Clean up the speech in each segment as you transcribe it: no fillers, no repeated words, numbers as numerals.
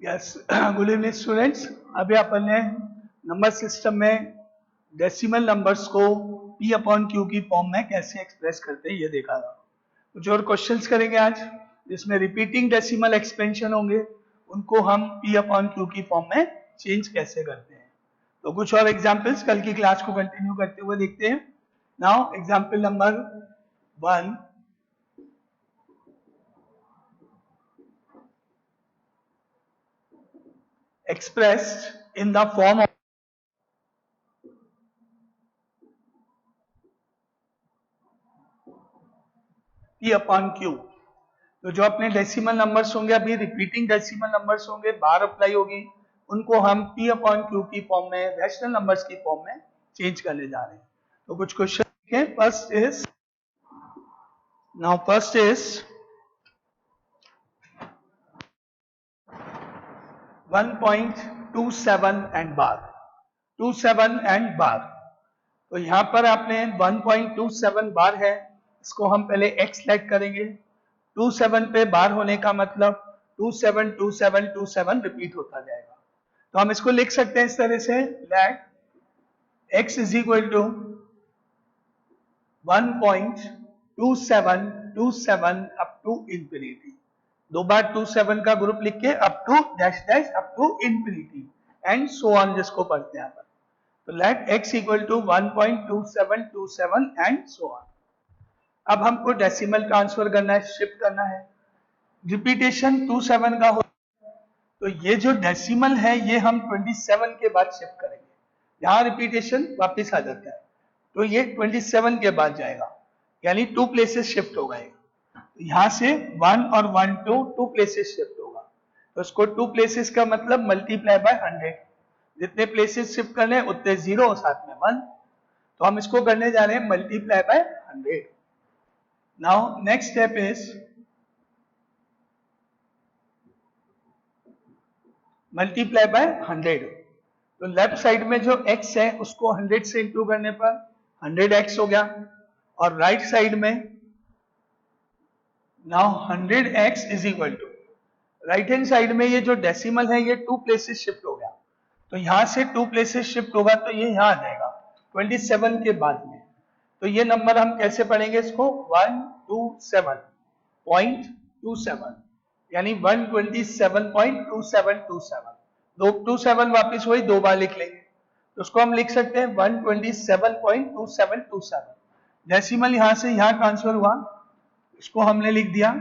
Yes, good evening students. अभी अपन ने number system में डेसिमल नंबर्स को p अपॉन क्यू की फॉर्म में कैसे एक्सप्रेस करते हैं ये देखा था। कुछ और क्वेश्चंस करेंगे आज जिसमें रिपीटिंग डेसिमल एक्सपेंशन होंगे, उनको हम p अपॉन क्यू की फॉर्म में चेंज कैसे करते हैं। तो कुछ और एग्जांपल्स कल की क्लास को कंटिन्यू करते हुए देखते हैं। Now example number 1, expressed in the form of p upon q। तो जो अपने डेसिमल नंबर्स होंगे, अभी रिपीटिंग डेसिमल नंबर्स होंगे, बार अप्लाई होगी, उनको हम p अपॉन q की फॉर्म में, रैशनल नंबर्स की फॉर्म में चेंज करने जा रहे हैं। तो कुछ क्वेश्चन देखें। First is 1.27 and bar 27 and bar. तो यहां पर आपने 1.27 बार है, इसको हम पहले x लेट करेंगे। 27 पे बार होने का मतलब 272727 रिपीट होता जाएगा। तो हम इसको लिख सकते हैं इस तरह से, let x is equal to 1.2727 up to infinity. दो बार 27 का ग्रुप लिख के up to dash dash up to infinity and so on, जिसको पढ़ते हैं अपन। तो let x equal to 1.2727 and so on. अब हमको डेसिमल ट्रांसफर करना है, शिफ्ट करना है। रिपीटेशन 27 का हो, तो ये जो डेसिमल है ये हम 27 के बाद शिफ्ट करेंगे। यहां रिपीटेशन वापस आ जाता है, तो ये 27 के बाद जाएगा, यानी 2 प्लेसेस शिफ्ट हो गए। तो यहां से 1 और 1 टू 2 प्लेसेस शिफ्ट होगा। तो इसको 2 प्लेसेस का मतलब मल्टीप्लाई बाय 100। जितने प्लेसेस शिफ्ट करने उतने 0 और साथ में 1। तो हम इसको करने जा रहे हैं multiply by 100। Now next step is multiply by 100। तो लेफ्ट साइड में जो x है उसको 100 से इंटू करने पर 100x हो गया, और राइट साइड में now 100x is equal to, right hand side में ये जो डेसिमल है ये 2 प्लेसेस शिफ्ट हो गया। तो यहां से 2 प्लेसेस शिफ्ट होगा तो ये यहां आ जाएगा 27 के बाद में। तो ये नंबर हम कैसे पढ़ेंगे इसको, 127.27, यानी 127.2727। दो 27 वापिस वही दो बार लिख लेंगे, तो उसको हम लिख सकते हैं 127.2727। डेसिमल यहां से यहां ट्रांसफर हुआ, इसको हमने लिख दिया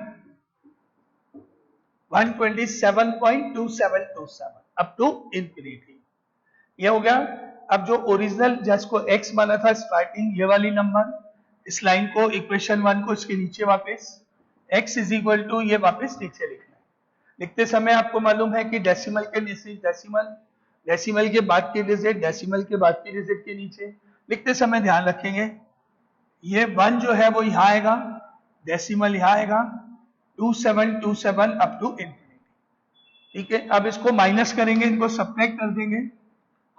127.2727 अप टू इंफिनिटी। ये हो गया। अब जो ओरिजिनल जिसको x माना था स्टार्टिंग, ये वाली नंबर, इस लाइन को, इक्वेशन 1 को इसके नीचे वापस x इज इक्वल टू, ये वापस नीचे लिखना है। लिखते समय आपको मालूम है कि डेसिमल के नीचे डेसिमल के बाद की डिजिट, डेसिमल के बाद की डिजिट के नीचे। लिखते समय ध्यान रखेंगे ये 1 जो है वो यहाँ आएगा, डेसिमल यहाँ आएगा, 2727 अप टू इंफिनिटी। ठीक है, अब इसको माइनस करेंगे, इनको सब्ट्रैक्ट कर देंगे।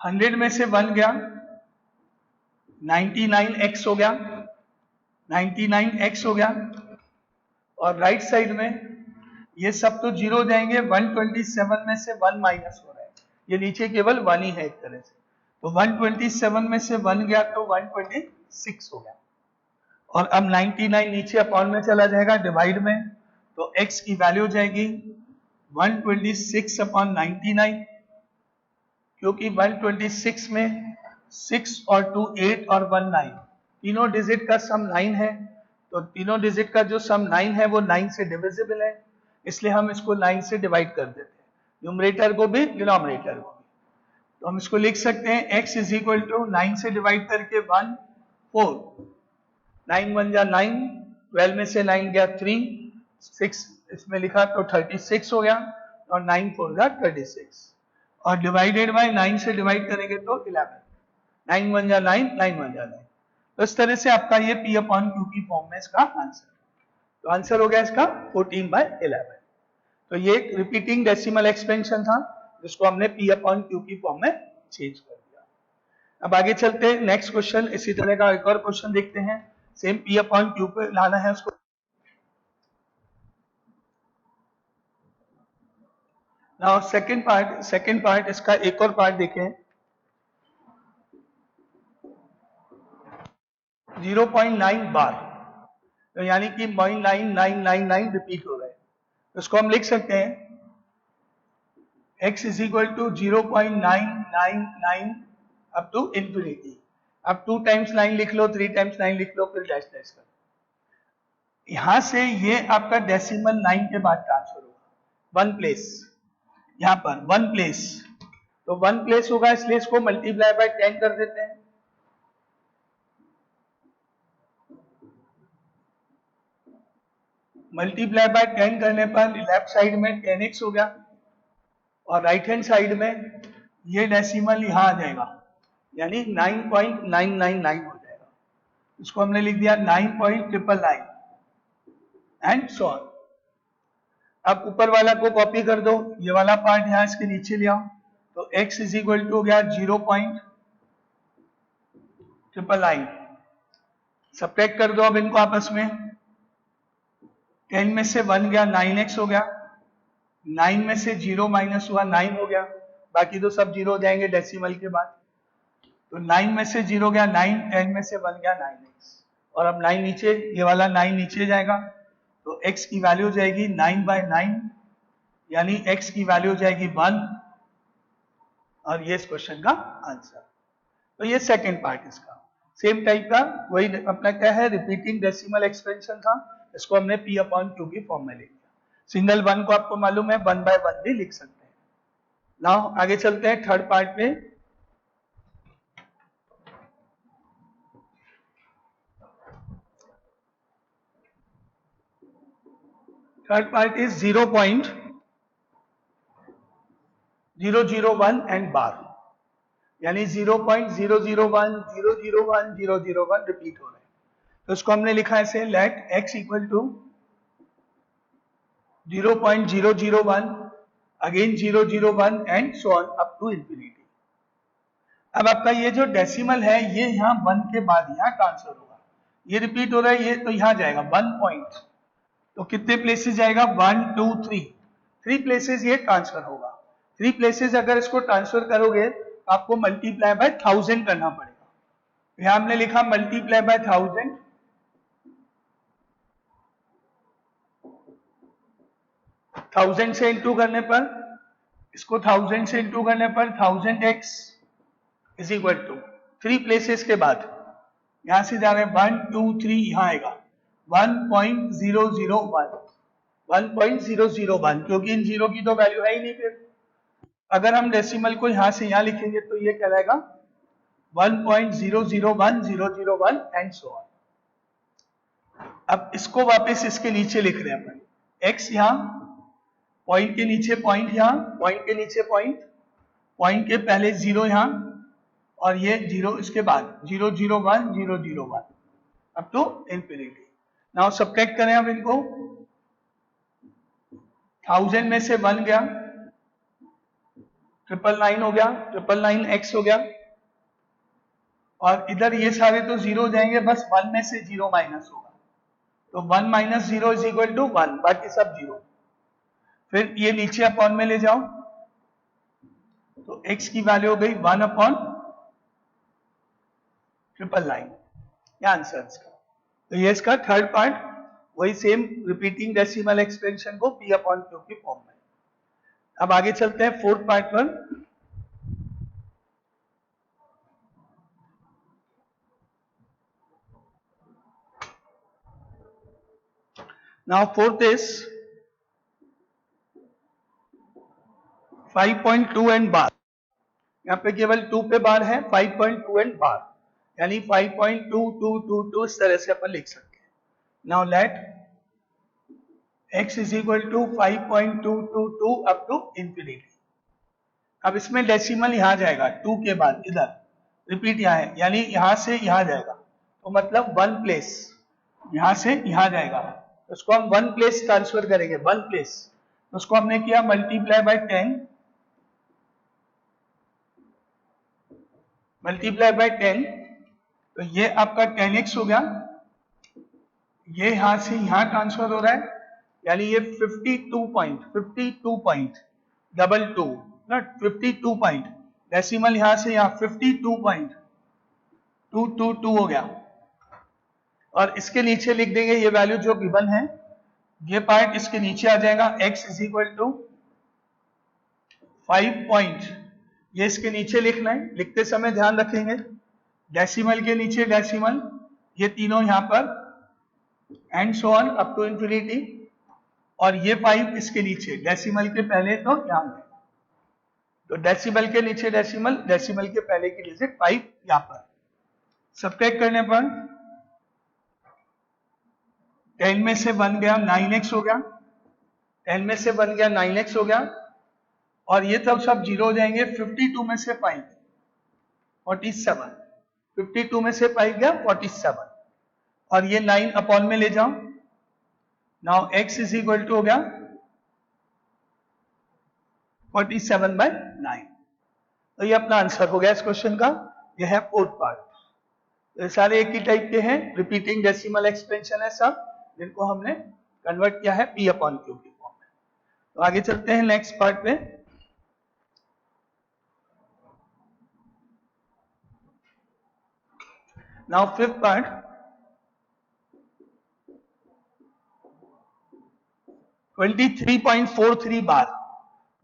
100 में से 1 गया, 99x हो गया, 99x हो गया। और राइट साइड में ये सब तो जीरो जाएंगे, 127 में से 1 माइनस हो रहा है, ये नीचे केवल 1 ही है एक तरह से। तो 127 में से 1 गया तो 126 हो गया। और अब 99 नीचे अपॉन में चला जाएगा, डिवाइड में, तो x की वैल्यू हो जाएगी 126 अपॉन 99, क्योंकि 126 में 6 और 2 8 और 1 9, तीनों डिजिट का सम 9 है। तो तीनों डिजिट का जो सम 9 है वो 9 से डिविजिबल है, इसलिए हम इसको 9 से डिवाइड कर देते हैं, न्यूमरेटर को भी डिनोमिनेटर को भी। तो हम इसको लिख सकते हैं x इज इक्वल टू 9 से डिवाइड करके 1 4, 9 1 जा 9, 12 में से 9 गया 3, 6 इसमें लिखा तो 36 हो गया, और 9 4 जा 36, और डिवाइडेड बाय 9 से डिवाइड करेंगे तो 11, 9 1 जा 9, 9 1 जा 9। तो इस तरह से आपका ये p अपॉन q की फॉर्म में इसका आंसर। तो आंसर हो गया इसका 14/11। तो ये एक रिपीटिंग डेसिमल एक्सपेंशन था जिसको हमने p अपॉन q की फॉर्म में चेंज कर दिया। अब आगे चलते हैं, नेक्स्ट क्वेश्चन, इसी तरह का एक और क्वेश्चन देखते हैं, सेम p अपॉन q पे लाना है उसको। नाउ सेकंड पार्ट इसका एक और पार्ट देखें। 0.9 बार, तो यानी कि 0.9999 रिपीट हो रहा है। तो इसको हम लिख सकते हैं x is equal to 0.999 up to infinity. अब 2 टाइम्स 9 लिख लो, 3 टाइम्स 9 लिख लो, फिर डैश डैश कर। यहां से ये आपका डेसिमल 9 के बाद ट्रांसफर होगा 1 प्लेस, यहां पर 1 प्लेस, तो 1 प्लेस होगा, इसलिए इसको मल्टीप्लाई बाय 10 कर देते हैं। मल्टीप्लाई बाय 10 करने पर लेफ्ट साइड में 10x हो गया और राइट हैंड साइड में ये डेसिमल यहां आ जाएगा, यानी 9.999 हो जाएगा। इसको हमने लिख दिया 9.999 एंड सो ऑन। अब ऊपर वाला को कॉपी कर दो, ये वाला पार्ट यहां इसके नीचे ले आओ, तो x इज इक्वल टू हो गया 0.999। सब्ट्रैक्ट कर दो अब इनको आपस में, 10 में से 1 गया 9x हो गया, 9 में से 0 माइनस हुआ 9 हो गया, बाकी तो सब 0 हो जाएंगे डेसिमल के बाद। तो 9 में से 0 गया 9, 10 में से 1 गया 9x, और अब 9 नीचे, ये वाला 9 नीचे जाएगा, तो x की वैल्यू हो जाएगी 9/9, यानी x की वैल्यू हो जाएगी 1, और ये इस क्वेश्चन का आंसर। तो ये सेकंड पार्ट इसका सेम टाइप का, वही अपना क्या है, रिपीटिंग डेसिमल एक्सपेंशन था, इसको हमने p/q की फॉर्म में ले लिया। सिंगल 1 को आपको मालूम है 1/1 भी लिख सकते हैं। नाउ आगे चलते हैं थर्ड पार्ट में। थर्ड पार्ट इज 0.001 एंड बार, यानी 0.001001 रिपीट हो रहे हैं। तो इसको हमने लिखा है ऐसे, let x equal to 0.001 again 001 and so on up to infinity. अब आपका ये जो डेसिमल है ये यहाँ 1 के बाद यहाँ ट्रांसफर होगा, ये रिपीट हो रहा है, ये तो यहाँ जाएगा 1 पॉइंट, तो कितने प्लेसेस जाएगा 1 2 3 प्लेसेस ये ट्रांसफर होगा। 3 प्लेसेस अगर इसको ट्रांसफर करोगे आपको मल्टीप्लाई बाय 1000 करना पड़ेगा। यहां हमने लिखा मल्टीप्लाई बाय 1000, थाउजेंड से इंटू करने पर, इसको 1000 से इंटू करने पर 1000x is equal to 3 places के बाद यहां से जा रहे हैं 1 2 3, यहां आएगा 1.001, क्योंकि इन जीरो की तो वैल्यू है ही नहीं। फिर अगर हम डेसिमल को यहां से यहां लिखेंगे तो ये कहलाएगा 1.001001 एंड सो ऑन। अब इसको वापस इसके नीचे लिख रहे हैं अपन, x यहां, पॉइंट के नीचे पॉइंट, यहां पॉइंट के नीचे पॉइंट, पॉइंट के पहले 0 यहां, और ये 0 इसके बाद 001 up to infinity. Now subtract करें अब इनको, 1000 में से 1 गया, 999 हो गया, 999x हो गया, और इधर ये सारे तो 0 हो जाएंगे, बस 1 में से 0 माइनस होगा, तो 1 माइनस 0 इज इक्वल टू 1, बाकी सब 0। फिर ये नीचे अपॉन में ले जाओ, तो x की वैल्यू हो गई 1/999, ये आंसर इसका। तो ये इसका थर्ड पार्ट, वही सेम रिपीटिंग डेसिमल एक्सपेंशन को p/q की फॉर्म में। अब आगे चलते हैं फोर्थ पार्ट पर। नाउ फोर्थ इज 5.2 एंड बार, यहाँ पे केवल 2 पे बार है, 5.2 एंड बार, यानी 5.2222 इस तरह से अपन लिख सकते हैं। Now let x is equal to 5.222 up to infinity. अब इसमें डेसिमल यहां जाएगा 2 के बाद, इधर रिपीट यहां है, यानी यहां से यहां जाएगा, तो मतलब 1 प्लेस यहां से यहां जाएगा, तो उसको हम 1 प्लेस ट्रांसफर करेंगे, 1 प्लेस, तो उसको हमने किया मल्टीप्लाई बाय 10, मल्टीप्लाई बाय 10, तो ये आपका 10x हो गया, ये यहां से यहां ट्रांसफर हो रहा है, यानी ये 52 पॉइंट डबल टू ना 52 पॉइंट, डेसिमल यहां से यहां 52.222 हो गया। और इसके नीचे लिख देंगे ये वैल्यू जो गिवन है, ये पार्ट इसके नीचे आ जाएगा, x is equal to 5 point, ये इसके नीचे लिखना है। लिखते समय ध्यान रखेंगे डेसिमल के नीचे डेसिमल, ये तीनों यहां पर and so on up to infinity, और ये 5 इसके नीचे, डेसिमल के पहले तो यहां है, तो डेसिमल के नीचे डेसिमल, डेसिमल के पहले की डिजिट 5 यहां पर। सब्ट्रैक्ट करने पर 10 में से 1 गया 9x हो गया, 10 में से 1 गया 9x हो गया, और ये तब सब जीरो हो जाएंगे। 52 में से 5 47, 52 में से 5 गया 47, और ये 9 अपॉन में ले जाओ। Now x is equal to हो गया 47/9। तो ये अपना आंसर हो गया इस क्वेश्चन का। ये है फोर्थ पार्ट। ये सारे एक ही टाइप के हैं, रिपीटिंग डेसिमल एक्सपेंशन है सब, जिनको हमने कन्वर्ट किया है p अपॉन q की फॉर्म में। तो आगे चलते हैं नेक्स्ट पार्ट पे। नाउ फिफ्थ पार्ट, (23.43 बार,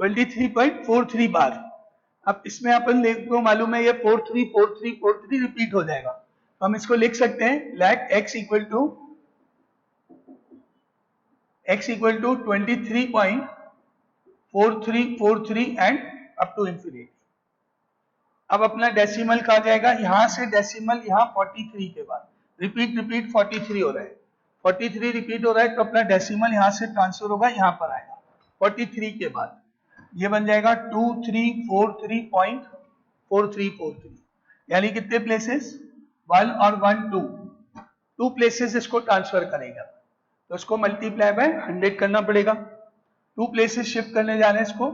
23.43 बार। अब इसमें अपन देखो मालूम है ये 434343 रिपीट हो जाएगा, तो हम इसको लिख सकते हैं let x equal to 23.4343 and up to infinity. अब अपना डेसिमल कहा जाएगा, यहां से डेसिमल यहां 43 के बाद रिपीट 43 हो रहा है, 43 रिपीट हो रहा है, तो अपना डेसिमल यहां से ट्रांसफर होगा, यहां पर आएगा 43 के बाद, ये बन जाएगा 2343.4343, यानी कितने प्लेसेस 1 और 1 2 प्लेसेस इसको ट्रांसफर करेगा, तो इसको मल्टीप्लाई बाय 100 करना पड़ेगा। 2 प्लेसेस शिफ्ट करने जा रहे हैं इसको,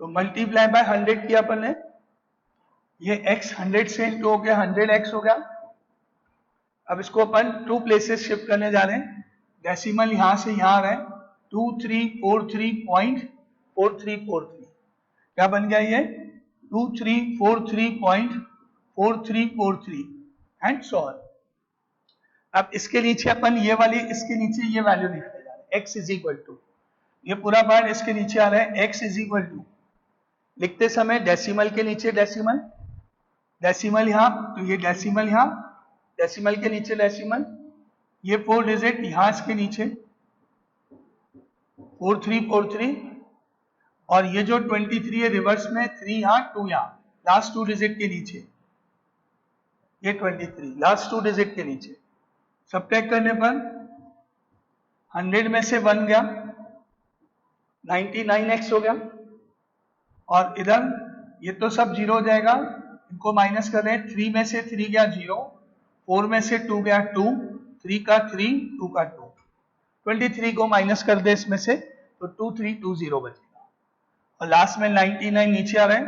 तो मल्टीप्लाई बाय 100 किया अपन ने, ये x 100 से इंटू हो गया 100x हो गया। अब इसको अपन 2 प्लेसेस शिफ्ट करने जा रहे हैं, डेसिमल यहां से यहां आ रहा है 2343.4343, क्या बन गया ये 2343.4343 एंड सो ऑन। अब इसके नीचे अपन ये वाली, इसके नीचे ये वैल्यू लिखने जा रहे हैं, x इज इक्वल टू, ये पूरा पार्ट इसके नीचे आ रहा है, x इज इक्वल टू, लिखते समय डेसिमल के नीचे डेसिमल, डेसिमल यहां, तो ये डेसिमल यहां, डेसिमल के नीचे डेसिमल, ये 4 डिजिट यहां इसके नीचे 4343, और ये जो 23 है रिवर्स में 3 यहां 2 यहां, लास्ट 2 डिजिट के नीचे, ये 23 लास्ट 2 डिजिट के नीचे। सब्ट्रैक्ट करने पर 100 में से 1 गया 99x हो गया, और इधर ये तो सब जीरो हो जाएगा, इनको माइनस कर रहे हैं, 3 में से 3 गया 0, 4 में से 2 गया 2, 3 का 3, 2 का 2, 23 को माइनस कर दे इसमें से, तो 2320 बचेगा, और लास्ट में 99 नीचे आ रहा है।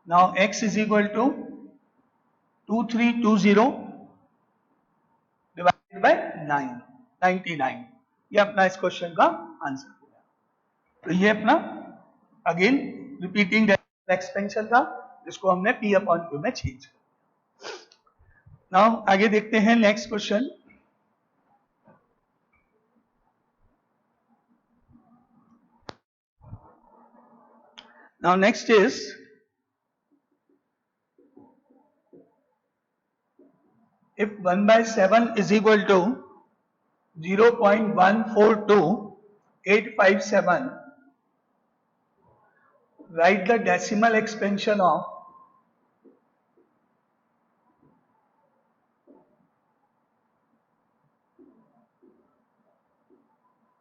Now x is equal to 2320 divided by 99, ये अपना इस क्वेश्चन का आंसर हो गया। तो ये अपना अगेन रिपीटिंग एक्सपेंशन था, जिसको हमने p अपॉन q में चेंज किया। नाउ आगे देखते हैं next question. Now next is if 1/7 is equal to 0.142857, write the decimal expansion of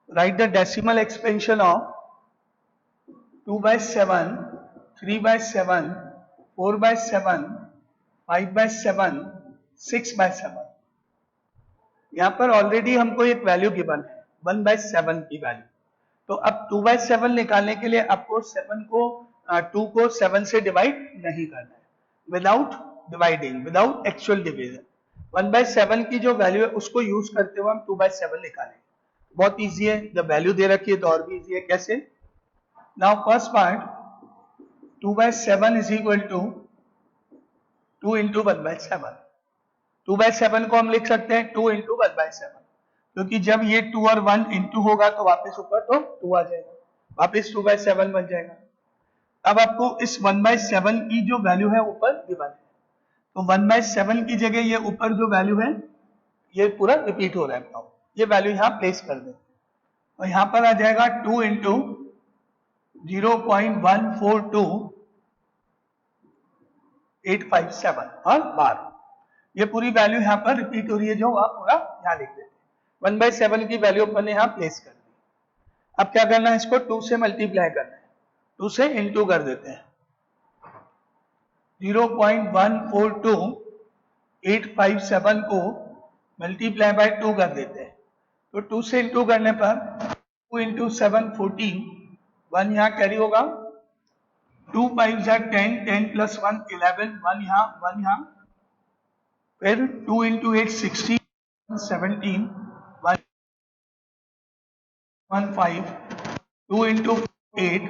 write the decimal expansion of 2/7, 3/7, 4/7, 5/7, 6/7। यहां पर ऑलरेडी हमको एक वैल्यू गिवन है 1/7 की वैल्यू, तो अब 2/7 निकालने के लिए आपको 7 को 2 को 7 से डिवाइड नहीं करना है, without dividing, without actual division. 1/7 की जो वैल्यू है उसको यूज करते हुए हम 2/7 निकालेंगे। बहुत इजी है, जब वैल्यू दे रखी है तो और भी इजी है। कैसे? Now first part 2/7 is equal to 2 into 1/7। 2/7 को हम लिख सकते हैं 2 इंटू 1/7, क्योंकि जब ये 2 और 1 इंटू होगा तो वापस ऊपर तो 2 आ जाएगा, वापस 2/7 बन जाएगा। अब आपको इस 1/7 की जो वैल्यू है ऊपर गिवन है, तो 1/7 की जगह ये ऊपर जो वैल्यू है ये पूरा रिपीट हो रहा है। बताओ, ये वैल्यू यहाँ प्लेस कर दें और यहाँ पर आ जाएगा 2 इंटू 0.142 और बार। ये पूरी वैल्यू यहाँ पर रिपीट हो रही है, जो आप पूरा यहाँ लिख देते हैं। 1/7 की वैल्यू अपन ने यहाँ प्लेस कर दी। अब क्या करना है, इसको 2 से मल्टीप्लाई करना है, 2 से इंटू कर देते हैं। 0.142857 को मल्टीप्लाई बाय 2 कर देते हैं, तो 2 से इंटू करने पर 2 इंटू 7 14, 1 यहाँ कैरी होगा, 2 5 10, 10 प्लस 1 11, 1 यहाँ, फिर 2 इंटू 8 16, 17, 1 5, 2 इंटू 8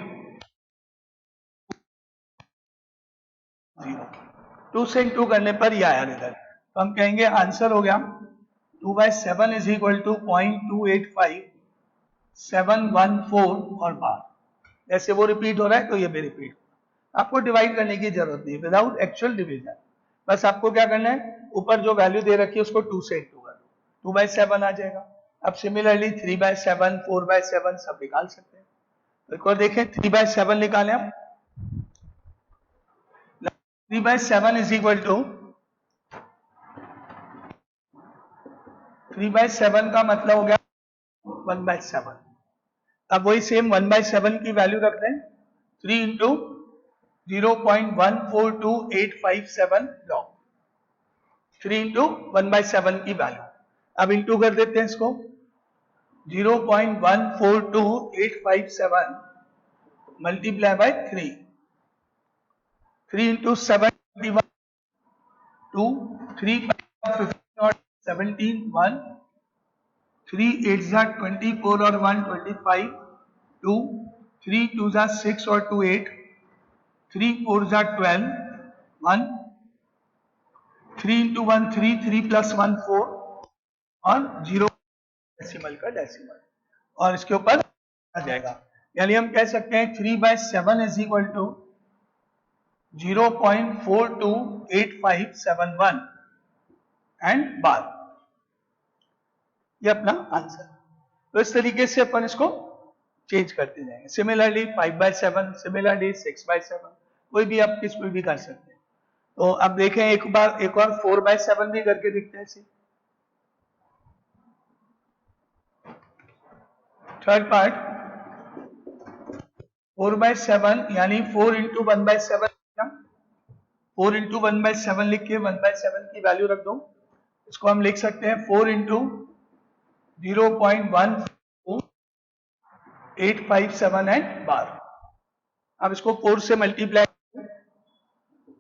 0। 2 से इंटू करने पर ये आया रिजल्ट, तो हम कहेंगे आंसर हो गया 2/7 इज इक्वल टू 0.285714 और बार। जैसे वो रिपीट हो रहा है तो ये भी रिपीट। आपको डिवाइड करने की जरूरत नहीं, विदाउट एक्चुअल डिवीजन। बस आपको क्या करना है, ऊपर जो वैल्यू दे रखी है उसको 2 से इंटू कर दो, 2/7 आ जाएगा। अब सिमिलरली 3/7, 4/7 सब निकाल सकते हैं। एक और देखें, 3/7 निकालें आप। 3/7 इज इक्वल टू 3/7 का मतलब हो गया 1/7। अब वही सेम 1/7 की वैल्यू रख दें, 3 इंटू 0.142857 लॉग, 3 इंटू 1/7 की वैल्यू। अब इंटू कर देते हैं इसको, 0.142857 मल्टीप्लाई बाय 3, 3 इंटू 7 2, 3 15 और 17 1, 3 8 24 और 1 25, 2 3 2 6 और 2 8, 3 4 12, 1, 3 इंटू 1 3, 3 प्लस 1 4 और 0 डेसिमल का डेसिमल, और इसके ऊपर आ जाएगा। यानी हम कह सकते हैं 3/7 इज इक्वल टू 0.428571 एंड बार। ये अपना आंसर। तो इस तरीके से अपन इसको चेंज करते जाएंगे। सिमिलरली 5/7, सिमिलरली 6/7, कोई भी आप किस पे भी कर सकते हैं। तो अब देखें एक और 4/7 भी करके दिखते हैं इसे। थर्ड पार्ट 4/7 यानी 4 इंटू 1/7, 4 इंटू 1/7 लिख के 1/7 की वैल्यू रख दो। इसको हम लिख सकते हैं 4 इंटू 0.14857 एंड बार। अब इसको 4 से मल्टीप्लाई,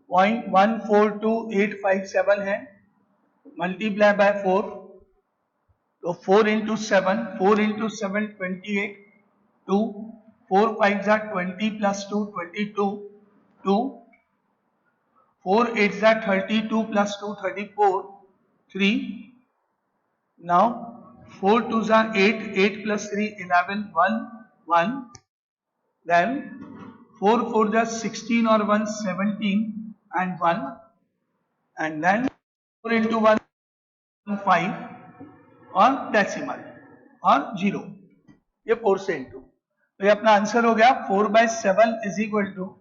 0.142857 है, मल्टीप्लाई बाय 4, तो 4 into 7, 4 into 7 28, 2 4 5 20 plus 2 22, 2 4 8 32 plus 2 34, 3, now 4 2 8, 8 plus 3 11, 1 1, then 4 4 16 और 1 17 and 1, and then 4 into 1 5 और डेसिमल और 0, ये 4 से इंटू। तो ये अपना आंसर हो गया 4/7 इज इक्वल टू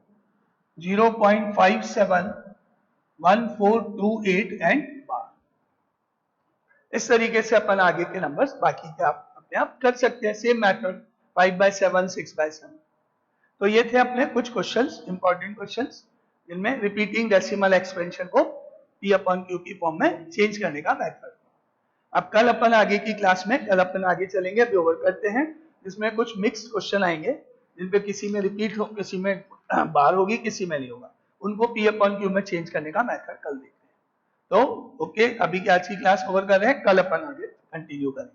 0.571428 एंड बार। इस तरीके से अपन आगे के नंबर्स बाकी के आप अपने आप कर सकते हैं। Same method 5/7, 6/7। तो ये थे अपने कुछ क्वेश्चंस, इंपॉर्टेंट क्वेश्चंस, जिनमें रिपीटिंग डेसिमल एक्सपेंशन को P/Q की फॉर्म में चेंज करने का मेथड। अब कल अपन आगे की क्लास में, कल अपन आगे चलेंगे, अभी ओवर करते हैं, जिसमें कुछ मिक्स्ड क्वेश्चन आएंगे, जिनपे किसी में रिपीट हो, किसी में बार होगी, किसी में नहीं होगा। उनको P/Q में चेंज करने का मेथड कल देखते हैं। तो ओके, अभी की आज की क्लास ओवर कर रहे हैं, कल अपन आगे कंटिन्यू करेंगे।